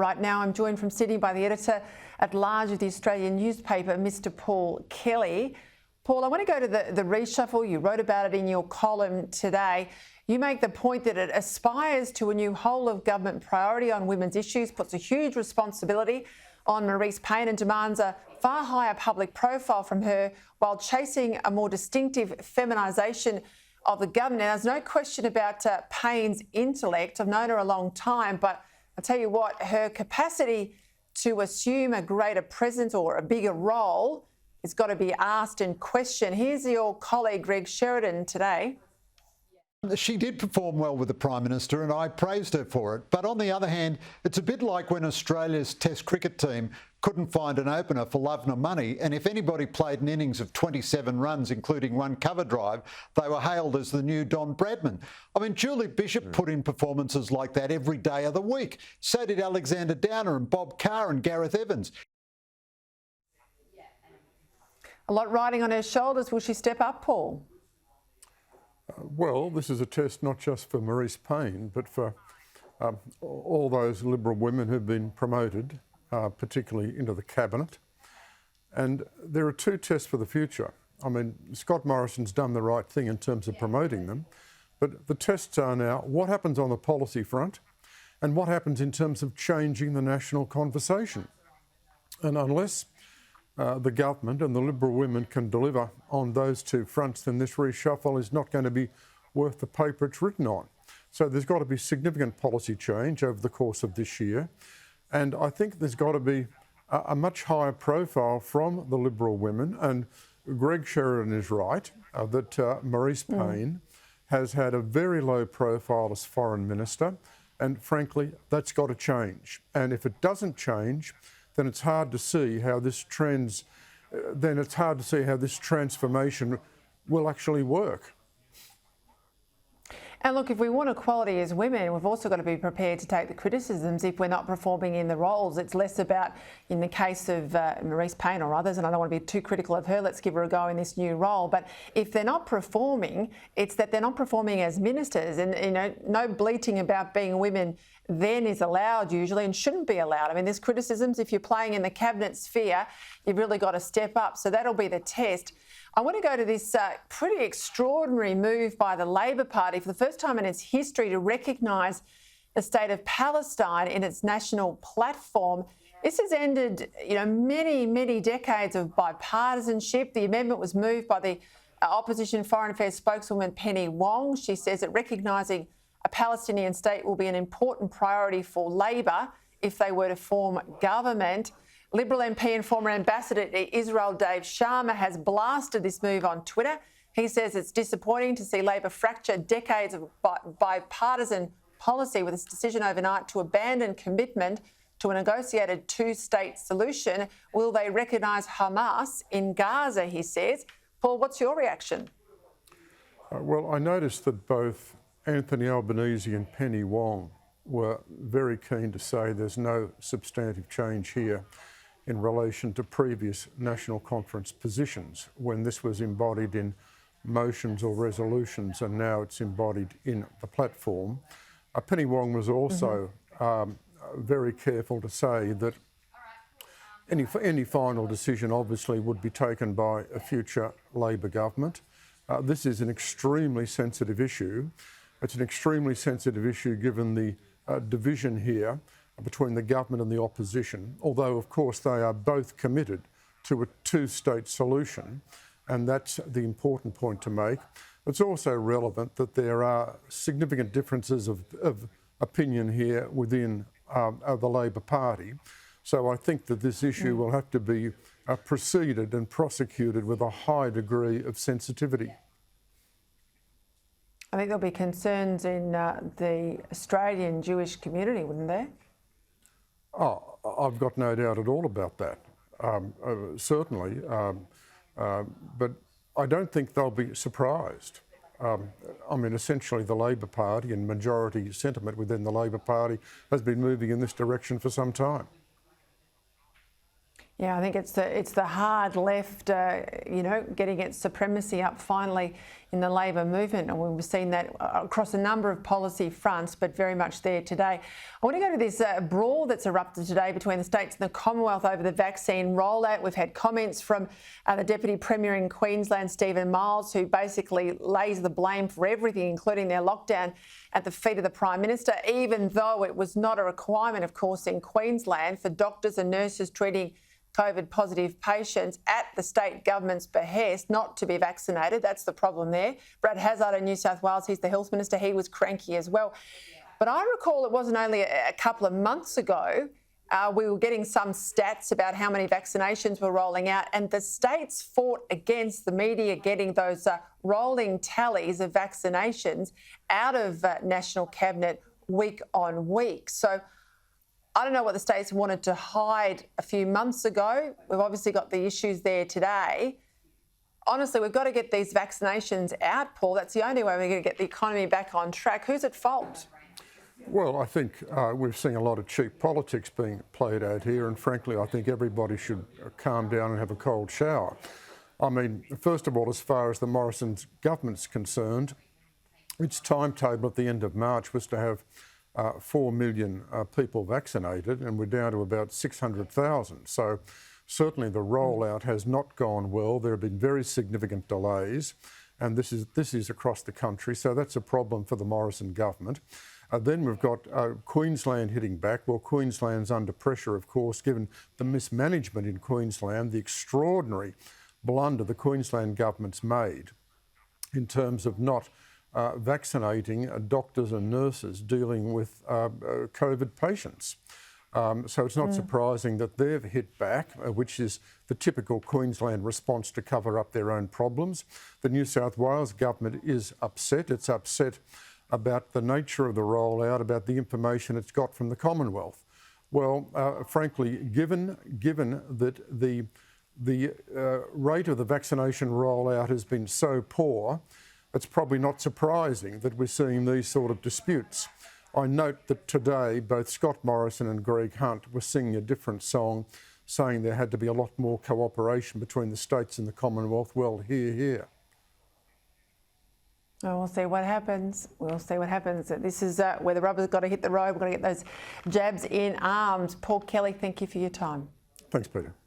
Right now, I'm joined from Sydney by the editor-at-large of the Australian newspaper, Mr. Paul Kelly. Paul, I want to go to the reshuffle. You wrote about it in your column today. You make the point that it aspires to a new whole-of-government priority on women's issues, puts a huge responsibility on Marise Payne and demands a far higher public profile from her while chasing a more distinctive feminisation of the government. Now, there's no question about Payne's intellect. I've known her a long time, but I'll tell you what, her capacity to assume a greater presence or a bigger role has got to be asked and questioned. Here's your colleague, Greg Sheridan, today. She did perform well with the Prime Minister and I praised her for it. But on the other hand, it's a bit like when Australia's Test cricket team couldn't find an opener for love nor money, and if anybody played an innings of 27 runs, including one cover drive, they were hailed as the new Don Bradman. I mean, Julie Bishop put in performances like that every day of the week. So did Alexander Downer and Bob Carr and Gareth Evans. A lot riding on her shoulders. Will she step up, Paul? Well, this is a test not just for Marise Payne, but for all those Liberal women who've been promoted, particularly into the cabinet. And there are two tests for the future. I mean, Scott Morrison's done the right thing in terms of promoting them, but the tests are now what happens on the policy front and what happens in terms of changing the national conversation. And unless the government and the Liberal women can deliver on those two fronts, then this reshuffle is not going to be worth the paper it's written on. So there's got to be significant policy change over the course of this year. And I think there's got to be a much higher profile from the Liberal women. And Greg Sheridan is right that Marise Payne has had a very low profile as Foreign Minister. And frankly, that's got to change. And if it doesn't change, then it's hard to see how this transformation will actually work. And look, if we want equality as women, we've also got to be prepared to take the criticisms if we're not performing in the roles. It's less about, in the case of Marise Payne or others, and I don't want to be too critical of her, let's give her a go in this new role. But if they're not performing, it's that they're not performing as ministers. And, you know, no bleating about being women then is allowed usually and shouldn't be allowed. I mean, there's criticisms. If you're playing in the cabinet sphere, you've really got to step up. So that'll be the test. I want to go to this pretty extraordinary move by the Labor Party for the first time in its history to recognise the state of Palestine in its national platform. This has ended, you know, many, many decades of bipartisanship. The amendment was moved by the opposition Foreign Affairs spokeswoman Penny Wong. She says that recognising a Palestinian state will be an important priority for Labor if they were to form government. Liberal MP and former ambassador to Israel, Dave Sharma, has blasted this move on Twitter. He says it's disappointing to see Labor fracture decades of bipartisan policy with its decision overnight to abandon commitment to a negotiated two-state solution. Will they recognise Hamas in Gaza, he says. Paul, what's your reaction? Well, I noticed that both Anthony Albanese and Penny Wong were very keen to say there's no substantive change here in relation to previous National Conference positions when this was embodied in motions or resolutions and now it's embodied in the platform. Penny Wong was also very careful to say that any final decision obviously would be taken by a future Labor government. This is an extremely sensitive issue. It's an extremely sensitive issue given the division here between the government and the opposition, although of course they are both committed to a two-state solution, and that's the important point to make. It's also relevant that there are significant differences of opinion here within the Labor Party. So I think that this issue will have to be proceeded and prosecuted with a high degree of sensitivity. I think there'll be concerns in the Australian Jewish community, wouldn't there? Oh, I've got no doubt at all about that, certainly. But I don't think they'll be surprised. I mean, essentially the Labor Party and majority sentiment within the Labor Party has been moving in this direction for some time. Yeah, I think it's the hard left, getting its supremacy up finally in the Labor movement, and we've seen that across a number of policy fronts, but very much there today. I want to go to this brawl that's erupted today between the states and the Commonwealth over the vaccine rollout. We've had comments from the Deputy Premier in Queensland, Stephen Miles, who basically lays the blame for everything, including their lockdown, at the feet of the Prime Minister, even though it was not a requirement, of course, in Queensland for doctors and nurses treating COVID positive patients at the state government's behest not to be vaccinated. That's the problem there. Brad Hazzard in New South Wales, he's the Health Minister, he was cranky as well. But I recall it wasn't only a couple of months ago, we were getting some stats about how many vaccinations were rolling out, and the states fought against the media getting those rolling tallies of vaccinations out of National Cabinet week on week. So I don't know what the states wanted to hide a few months ago. We've obviously got the issues there today. Honestly, we've got to get these vaccinations out, Paul. That's the only way we're going to get the economy back on track. Who's at fault? Well, I think we've seen a lot of cheap politics being played out here, and frankly, I think everybody should calm down and have a cold shower. I mean, first of all, as far as the Morrison government's concerned, its timetable at the end of March was to have 4 million people vaccinated, and we're down to about 600,000. So certainly the rollout has not gone well. There have been very significant delays, and this is across the country. So that's a problem for the Morrison government. Then we've got Queensland hitting back. Well, Queensland's under pressure, of course, given the mismanagement in Queensland, the extraordinary blunder the Queensland government's made in terms of not vaccinating doctors and nurses dealing with COVID patients. So it's not surprising that they've hit back, which is the typical Queensland response to cover up their own problems. The New South Wales government is upset. It's upset about the nature of the rollout, about the information it's got from the Commonwealth. Well, frankly, given that the rate of the vaccination rollout has been so poor, it's probably not surprising that we're seeing these sort of disputes. I note that today both Scott Morrison and Greg Hunt were singing a different song, saying there had to be a lot more cooperation between the states and the Commonwealth. Well, hear, hear. Oh, we'll see what happens. We'll see what happens. This is where the rubber's got to hit the road. We've got to get those jabs in arms. Paul Kelly, thank you for your time. Thanks, Peter.